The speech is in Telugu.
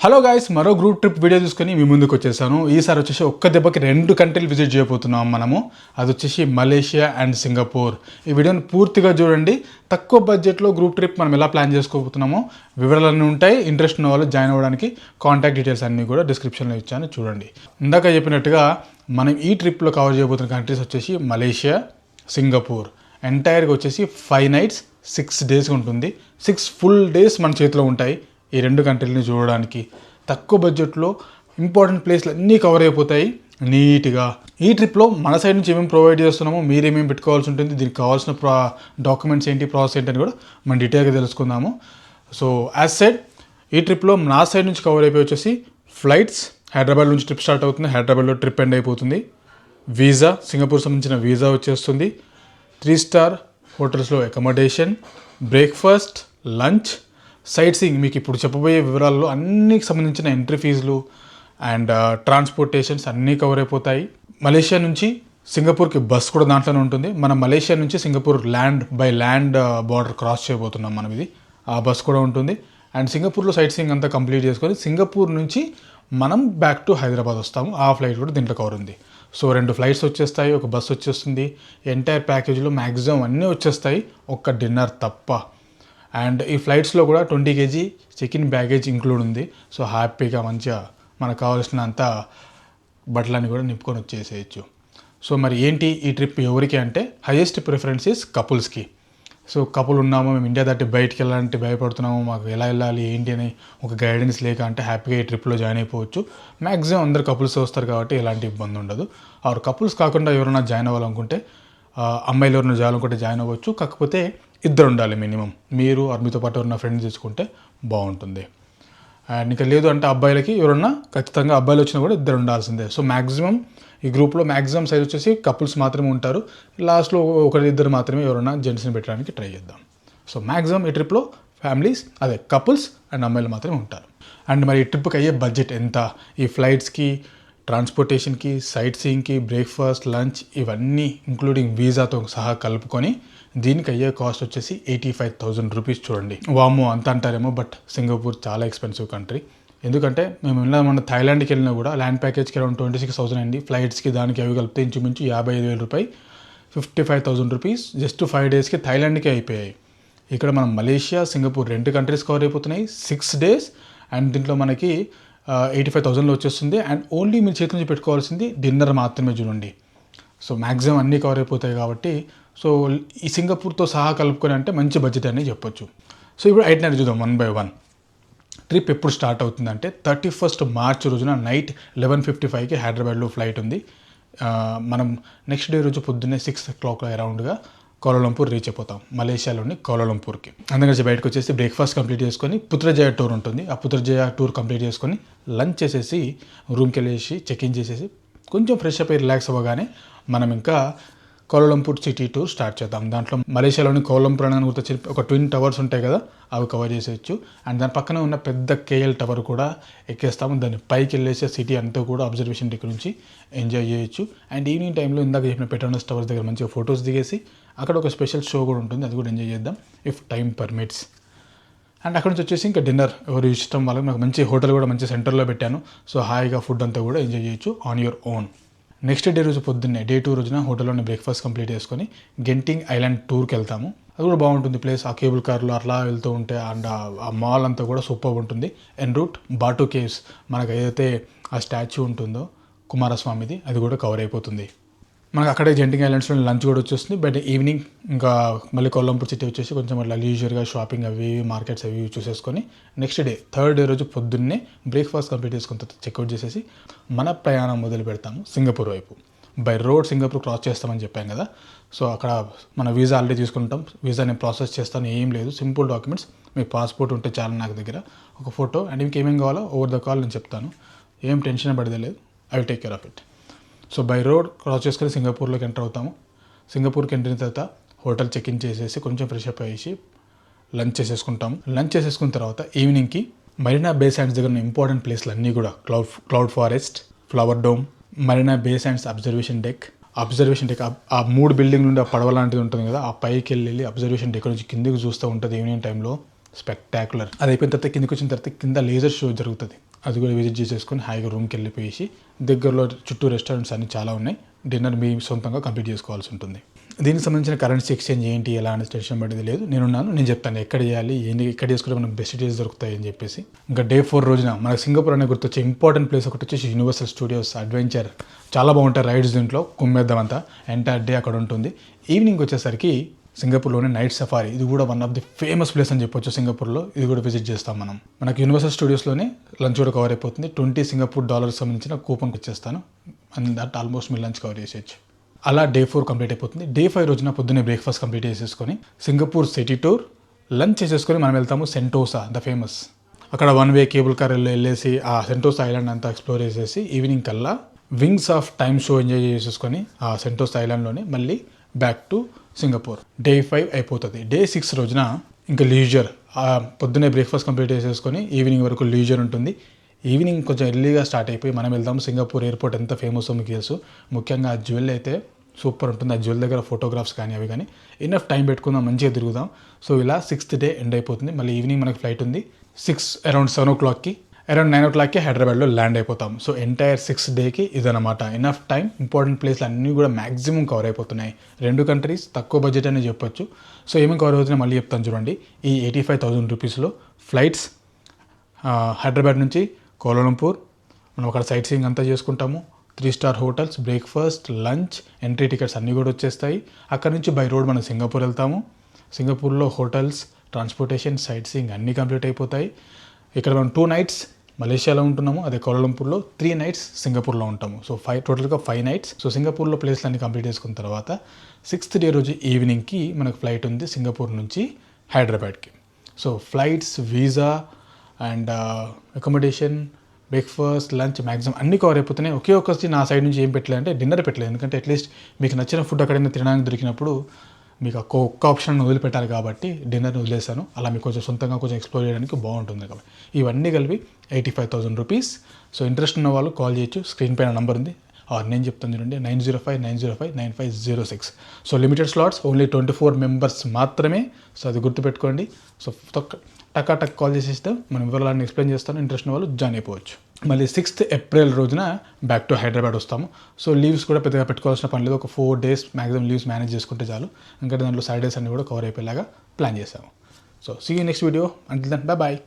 హలో గాయ్స్, మరో గ్రూప్ ట్రిప్ వీడియో తీసుకొని మీ ముందుకు వచ్చేసాను. ఈసారి వచ్చేసి ఒక్క దెబ్బకి 2 కంట్రీలు విజిట్ చేయబోతున్నాం మనము. అది వచ్చేసి మలేషియా అండ్ సింగపూర్. ఈ వీడియోని పూర్తిగా చూడండి. తక్కువ బడ్జెట్లో గ్రూప్ ట్రిప్ మనం ఎలా ప్లాన్ చేసుకోబోతున్నామో వివరాలన్నీ ఉంటాయి. ఇంట్రెస్ట్ ఉన్న వాళ్ళు జాయిన్ అవ్వడానికి కాంటాక్ట్ డీటెయిల్స్ అన్నీ కూడా డిస్క్రిప్షన్లో ఇచ్చాను, చూడండి. ఇందాక చెప్పినట్టుగా మనం ఈ ట్రిప్లో కవర్ చేయబోతున్న కంట్రీస్ వచ్చేసి మలేషియా, సింగపూర్. ఎంటైర్గా వచ్చేసి 5 nights 6 days ఉంటుంది. 6 full days మన చేతిలో ఉంటాయి ఈ 2 కంట్రీలని చూడడానికి. తక్కువ బడ్జెట్లో ఇంపార్టెంట్ ప్లేస్లు అన్నీ కవర్ అయిపోతాయి నీట్గా. ఈ ట్రిప్లో మన సైడ్ నుంచి ఏమేమి ప్రొవైడ్ చేస్తున్నామో మీరేమేమి పెట్టుకోవాల్సి ఉంటుంది, దీనికి కావాల్సిన డాక్యుమెంట్స్ ఏంటి, ప్రాసెస్ ఏంటి అని కూడా మనం డీటెయిల్గా తెలుసుకుందాము. సో యాజ్ సైడ్ ఈ ట్రిప్లో నా సైడ్ నుంచి కవర్ అయిపోయి వచ్చేసి ఫ్లైట్స్. హైదరాబాద్ నుంచి ట్రిప్ స్టార్ట్ అవుతుంది, హైదరాబాద్లో ట్రిప్ ఎండ్ అయిపోతుంది. వీసా, సింగపూర్ సంబంధించిన వీసా వచ్చేస్తుంది. 3 star హోటల్స్లో accommodation, breakfast, lunch, sight seeing. మీకు ఇప్పుడు చెప్పబోయే వివరాల్లో అన్నికి సంబంధించిన ఎంట్రీ ఫీజులు అండ్ ట్రాన్స్పోర్టేషన్స్ అన్నీ కవర్ అయిపోతాయి. మలేషియా నుంచి సింగపూర్కి బస్ కూడా దాంట్లోనే ఉంటుంది. మనం మలేషియా నుంచి సింగపూర్ ల్యాండ్ బార్డర్ క్రాస్ చేయబోతున్నాం మనం. ఇది ఆ బస్ కూడా ఉంటుంది. అండ్ సింగపూర్లో సైట్ సీయింగ్ అంతా కంప్లీట్ చేసుకొని సింగపూర్ నుంచి మనం బ్యాక్ టు హైదరాబాద్ వస్తాము. ఆ ఫ్లైట్ కూడా దీంట్లో కవర్ ఉంది. సో 2 ఫ్లైట్స్ వచ్చేస్తాయి, ఒక బస్ వచ్చేస్తుంది. ఎంటైర్ ప్యాకేజ్లో మ్యాక్సిమం అన్నీ వచ్చేస్తాయి, ఒక్క డిన్నర్ తప్ప. అండ్ ఈ ఫ్లైట్స్లో కూడా 20 kg చెక్-ఇన్ బ్యాగేజ్ ఇంక్లూడ్ ఉంది. సో హ్యాపీగా మంచిగా మనకు కావాల్సినంత బట్టలన్నీ కూడా నింపుకొని వచ్చేసేయచ్చు. సో మరి ఏంటి ఈ ట్రిప్ ఎవరికి అంటే, హైయెస్ట్ ప్రిఫరెన్సెస్ కపుల్స్కి. సో కపుల్ ఉన్నాము, మేము ఇండియా దాటి బయటికి వెళ్ళాలంటే భయపడుతున్నాము, మాకు ఎలా వెళ్ళాలి ఏంటి అని ఒక గైడెన్స్ లేక అంటే హ్యాపీగా ఈ ట్రిప్లో జాయిన్ అయిపోవచ్చు. మ్యాక్సిమం అందరు కపుల్స్ వస్తారు కాబట్టి ఎలాంటి ఇబ్బంది ఉండదు. ఆరు కపుల్స్ కాకుండా ఎవరైనా జాయిన్ అవ్వాలనుకుంటే, అమ్మాయిలు ఎవరైనా చేయాలనుకుంటే జాయిన్ అవ్వచ్చు. కాకపోతే 2 ఉండాలి మినిమం. మీరు మీతో పాటు ఎవరైనా ఫ్రెండ్స్ తెచ్చుకుంటే బాగుంటుంది. అండ్ ఇంకా లేదు అంటే అబ్బాయిలకి ఎవరన్నా ఖచ్చితంగా అబ్బాయిలు వచ్చినా కూడా 2 ఉండాల్సిందే. సో మ్యాక్సిమం ఈ గ్రూప్లో మ్యాక్సిమం సైజ్ వచ్చేసి కపుల్స్ మాత్రమే ఉంటారు. లాస్ట్లో 1-2 మాత్రమే ఎవరైనా జెంట్స్ని పెట్టడానికి ట్రై చేద్దాం. సో మ్యాక్సిమం ఈ ట్రిప్లో ఫ్యామిలీస్, అదే కపుల్స్ అండ్ అమ్మాయిలు మాత్రమే ఉంటారు. అండ్ మరి ఈ ట్రిప్కి అయ్యే బడ్జెట్ ఎంత, ఈ ఫ్లైట్స్కి, ట్రాన్స్పోర్టేషన్కి, సైట్ సీయింగ్కి, బ్రేక్ఫాస్ట్, లంచ్ ఇవన్నీ ఇంక్లూడింగ్ వీసాతో సహా కలుపుకొని దీనికి అయ్యే కాస్ట్ వచ్చేసి 85,000 రూపీస్. చూడండి, వామో అంత అంటారేమో, బట్ సింగపూర్ చాలా ఎక్స్పెన్సివ్ కంట్రీ. ఎందుకంటే మేము మన థాయిలాండ్కి వెళ్ళినా కూడా ల్యాండ్ ప్యాకేజ్కి అరౌండ్ 26,000 అండి. ఫ్లైట్స్కి దానికి అవి కలిపితే ఇంచుమించు 55,000 రూపాయలు, 55,000 రూపీస్ జస్ట్ 5 daysకి థాయిలాండ్కి అయిపోయాయి. ఇక్కడ మనం మలేషియా, సింగపూర్ 2 కంట్రీస్ కవర్ అయిపోతున్నాయి 6 days. అండ్ దీంట్లో మనకి 85,000లో వచ్చేస్తుంది. అండ్ ఓన్లీ మీరు చేతి నుంచి పెట్టుకోవాల్సింది డిన్నర్ మాత్రమే చూడండి. సో మ్యాక్సిమం అన్నీ కవర్ అయిపోతాయి కాబట్టి, సో ఈ సింగపూర్తో సహా కలుపుకొని అంటే మంచి బడ్జెట్ అని చెప్పొచ్చు. సో ఇప్పుడు 8 nights చూద్దాం 1 by 1. ట్రిప్ ఎప్పుడు స్టార్ట్ అవుతుందంటే 31st March రోజున నైట్ 11:55కి హైదరాబాద్లో ఫ్లైట్ ఉంది. మనం నెక్స్ట్ డే రోజు పొద్దున్నే 6 o'clock అరౌండ్గా కౌలాలంపూర్ రీచ్ అయిపోతాం, మలేషియాలోని కౌలాలంపూర్కి. అందుకని బయటకు వచ్చేసి బ్రేక్ఫాస్ట్ కంప్లీట్ చేసుకొని పుత్రజయ టూర్ ఉంటుంది, ఆ పుత్రజయ టూర్ కంప్లీట్ చేసుకొని లంచ్ చేసేసి రూమ్కి వెళ్ళేసి చెక్-ఇన్ చేసేసి కొంచెం ఫ్రెష్ అప్ అయ్యి రిలాక్స్ అవ్వగానే మనం ఇంకా కౌలాలంపూర్ సిటీ టూర్ స్టార్ట్ చేద్దాం. దాంట్లో మలేషియాలోని కౌలాలంపూర్ అని గుర్తొచ్చి ఒక ట్విన్ టవర్స్ ఉంటాయి కదా, అవి కవర్ చేసేయచ్చు. అండ్ దాని పక్కన ఉన్న పెద్ద KL టవర్ కూడా ఎక్కేస్తాము. దాన్ని పైకి వెళ్ళేసే సిటీ అంతా కూడా అబ్జర్వేషన్ డెక్ నుంచి ఎంజాయ్ చేయొచ్చు. అండ్ ఈవినింగ్ టైంలో ఇందాక చెప్పిన పెట్రోనస్ టవర్స్ దగ్గర మంచిగా ఫొటోస్ దిగేసి అక్కడ ఒక స్పెషల్ షో కూడా ఉంటుంది, అది కూడా ఎంజాయ్ చేద్దాం ఇఫ్ టైం పర్మిట్స్. అండ్ అక్కడ నుంచి వచ్చేసి ఇంకా డిన్నర్ ఎవరు ఇష్టం వాళ్ళకి, నాకు మంచి హోటల్ కూడా మంచి సెంటర్లో పెట్టాను. సో హాయిగా ఫుడ్ అంతా కూడా ఎంజాయ్ చేయొచ్చు on your own. Next day రోజు పొద్దున్నే డే 2 రోజున హోటల్లోనే బ్రేక్ఫాస్ట్ కంప్లీట్ చేసుకొని గెంటింగ్ ఐలాండ్ టూర్కి వెళ్తాము. అది కూడా బాగుంటుంది ప్లేస్. ఆ కేబుల్ కార్లో అట్లా వెళ్తూ ఉంటే అండ్ ఆ మాల్ అంతా కూడా సూపర్ ఉంటుంది. ఎన్ రూట్ బాటు కేవ్స్, మనకు ఏదైతే ఆ స్టాచ్యూ ఉంటుందో కుమారస్వామిది, అది కూడా కవర్ అయిపోతుంది. మనకు అక్కడే జెంటింగ్ ఐలాండ్స్లో లంచ్ కూడా వచ్చేస్తుంది. బట్ ఈవినింగ్ ఇంకా మళ్ళీ కొల్లంపూర్ సిటీ వచ్చేసి కొంచెం అట్లా లీజర్గా షాపింగ్ అవి మార్కెట్స్ అవి చూసేసుకొని నెక్స్ట్ డే 3rd day రోజు పొద్దున్నే బ్రేక్ఫాస్ట్ కంప్లీట్ చేసుకున్న తర్వాత చెక్అవుట్ చేసేసి మన ప్రయాణం మొదలు పెడతాము సింగపూర్ వైపు. బై రోడ్ సింగపూర్ క్రాస్ చేస్తామని చెప్పాం కదా. సో అక్కడ మన వీసా ఆల్రెడీ తీసుకుంటాం. వీసా నేను ప్రాసెస్ చేస్తాను, ఏం లేదు, సింపుల్ డాక్యుమెంట్స్. మీ పాస్పోర్ట్ ఉంటే చాలా నాకు దగ్గర, ఒక ఫోటో, అండ్ ఇంకేమేం కావాలో ఓవర్ ద కాల్ నేను చెప్తాను. ఏం టెన్షన్ పడదే లేదు, I will take care of it. So by road cross చేసుకొని సింగపూర్లోకి ఎంటర్ అవుతాము. సింగపూర్కి ఎంటర్ అయిన తర్వాత హోటల్ చెక్-ఇన్ చేసేసి కొంచెం ఫ్రెష్ అప్ అయ్యేసి లంచ్ చేసేసుకుంటాము. లంచ్ చేసేసుకున్న తర్వాత ఈవినింగ్కి మరీనా బే శాండ్స్ దగ్గర ఉన్న ఇంపార్టెంట్ ప్లేస్లు అన్నీ కూడా cloud forest, flower dome, Marina Bay Sands observation deck ఆ 3 బిల్డింగ్ నుండి ఆ పడవ లాంటిది ఉంటుంది కదా, ఆ పైకి వెళ్ళి అబ్జర్వేషన్ డెక్ నుంచి కిందికి చూస్తూ ఉంటుంది ఈవినింగ్ టైంలో. స్పెక్టాక్యులర్. అది అయిపోయిన తర్వాత కిందకి వచ్చిన తర్వాత కింద లేజర్ షో జరుగుతుంది. అది కూడా విజిట్ చేసేసుకొని హాయిగా రూమ్కి వెళ్ళిపోయేసి దగ్గరలో చుట్టూ రెస్టారెంట్స్ అన్నీ చాలా ఉన్నాయి. డిన్నర్ మీ సొంతంగా కంప్లీట్ చేసుకోవాల్సి ఉంటుంది. దీనికి సంబంధించిన కరెన్సీ ఎక్స్చేంజ్ ఏంటి ఎలా అనే టెన్షన్ పడేది లేదు. నేను చెప్తాను ఎక్కడ చేయాలి, ఏంటి ఎక్కడ చేసుకుంటే మనకు బెస్ట్ డీల్స్ దొరుకుతాయి అని చెప్పేసి. ఇంకా డే 4 రోజున మనకు సింగపూర్ అనే గుర్తొచ్చే ఇంపార్టెంట్ ప్లేస్ ఒకటి వచ్చేసి యూనివర్సల్ స్టూడియోస్ అడ్వెంచర్. చాలా బాగుంటాయి రైడ్స్, దీంట్లో కుమ్మేద్దాం అంతా ఎంటైర్ డే అక్కడ ఉంటుంది. ఈవినింగ్ వచ్చేసరికి సింగపూర్లోనే నైట్ సఫారీ, ఇది కూడా one of the famous place అని చెప్పొచ్చు సింగపూర్లో. ఇది కూడా విజిట్ చేస్తాం మనం. మనకు యూనివర్సల్ స్టూడియోస్లోనే లంచ్ కూడా కవర్ అయిపోతుంది. $20 సింగపూర్ సంబంధించిన కూపన్ ఇచ్చేస్తాను, అండ్ దట్ ఆల్మోస్ట్ మీరు లంచ్ కవర్ చేసేయచ్చు. అలా డే 4 కంప్లీట్ అయిపోతుంది. డే 5 రోజున పొద్దున్నే బ్రేక్ఫాస్ట్ కంప్లీట్ చేసేసుకొని సింగపూర్ సిటీ టూర్ లంచ్ చేసేసుకొని మనం వెళ్తాము సెంటోసా ద ఫేమస్. అక్కడ 1 వే కేబుల్ కార్ వెళ్ళేసి ఆ సెంటోసా ఐలాండ్ అంతా ఎక్స్ప్లోర్ చేసేసి ఈవినింగ్ కల్లా wings of time show enjoy చేసేసుకొని ఆ సెంటోసా ఐలాండ్లోనే మళ్ళీ బ్యాక్ టు సింగపూర్. డే 5 అయిపోతుంది. డే 6 రోజున ఇంకా లీజర్, పొద్దున్నే బ్రేక్ఫాస్ట్ కంప్లీట్ చేసేసుకొని ఈవినింగ్ వరకు లీజర్ ఉంటుంది. ఈవినింగ్ కొంచెం ఎర్లీగా స్టార్ట్ అయిపోయి మనం వెళ్దాం. సింగపూర్ ఎయిర్పోర్ట్ ఎంత ఫేమస్ మీకు తెలుసు. ముఖ్యంగా ఆ జ్యువెల్ అయితే సూపర్ ఉంటుంది. ఆ జ్యువెల్ దగ్గర ఫోటోగ్రాఫ్స్ కానీ అవి కానీ ఇనఫ్ టైం పెట్టుకుందాం, మంచిగా తిరుగుదాం. సో ఇలా 6th డే ఎండ్ అయిపోతుంది. మళ్ళీ ఈవినింగ్ మనకి ఫ్లైట్ ఉంది. అరౌండ్ 7 o'clockకి, అరౌండ్ 9 o'clockకి హైదరాబాద్లో ల్యాండ్ అయిపోతాం. సో ఎంటైర్ 6th డేకి ఇదనమాట. ఇనఫ్ టైం, ఇంపార్టెంట్ ప్లేస్లు అన్నీ కూడా మ్యాక్సిమం కవర్ అయిపోతున్నాయి. 2 కంట్రీస్ తక్కువ బడ్జెట్ అని చెప్పొచ్చు. సో ఏమేమి కవర్ అవుతున్నాయి మళ్ళీ చెప్తాను చూడండి. ఈ 85,000 రూపీస్లో ఫ్లైట్స్ హైదరాబాద్ నుంచి కోలాలంపూర్, మనం అక్కడ సైట్ సీయింగ్ అంతా చేసుకుంటాము. 3 star hotels, breakfast, lunch, entry tickets అన్నీ కూడా వచ్చేస్తాయి. అక్కడ నుంచి బై రోడ్ మనం సింగపూర్ వెళ్తాము. సింగపూర్లో హోటల్స్, ట్రాన్స్పోర్టేషన్, సైట్ సీయింగ్ అన్నీ కంప్లీట్ అయిపోతాయి. ఇక్కడ మనం 2 nights మలేషియాలో ఉంటున్నాము, అదే కోలాలంపూర్లో 3 nights సింగపూర్లో ఉంటాము. సో టోటల్గా 5 nights. సో సింగపూర్లో ప్లేస్లు అన్నీ కంప్లీట్ చేసుకున్న తర్వాత 6th డే రోజు ఈవినింగ్కి మనకు ఫ్లైట్ ఉంది సింగపూర్ నుంచి హైదరాబాద్కి. So flights, visa and accommodation, breakfast, lunch maximum అన్నీ కవర్ అయిపోతున్నాయి. ఒకే ఒక్కటి నా సైడ్ నుంచి ఏం పెట్టలేదు అంటే డిన్నర్ పెట్టలేదు. ఎందుకంటే అట్లీస్ట్ మీకు నచ్చిన ఫుడ్ అక్కడైనా తినడానికి దొరికినప్పుడు మీకు ఒక్క ఆప్షన్ వదిలిపెట్టాలి కాబట్టి డిన్నర్ని వదిలేసాను. అలా మీకు కొంచెం సొంతంగా కొంచెం ఎక్స్ప్లోర్ చేయడానికి బాగుంటుంది కాబట్టి. ఇవన్నీ కలిపి 85,000 రూపీస్. సో ఇంట్రెస్ట్ ఉన్న వాళ్ళు కాల్ చేయొచ్చు. స్క్రీన్ పైన నంబర్ ఉంది. నేను చెప్తాను చూడండి, 905-905-9506. So limited slots, only 24 members మాత్రమే. సో అది గుర్తుపెట్టుకోండి. సో టక్ కాల్ చేసేస్తే మనం వివరాలను ఎక్స్ప్లెయిన్ చేస్తాను. ఇంట్రెస్ట్ ఉన్న వాళ్ళు జాయిన్ అయిపోవచ్చు. మళ్ళీ 6th ఏప్రిల్ రోజున బ్యాక్ టు హైదరాబాద్ వస్తాము. సో లీవ్స్ కూడా పెద్దగా పెట్టుకోవాల్సిన పని లేదు. ఒక 4 days మ్యాక్సిమం లీవ్స్ మేనేజ్ చేసుకుంటే చాలు. ఇంకా దాంట్లో Saturdays అన్నీ కూడా కవర్ అయిపోయేలాగా ప్లాన్ చేసాము. So see you next video. Until then bye bye.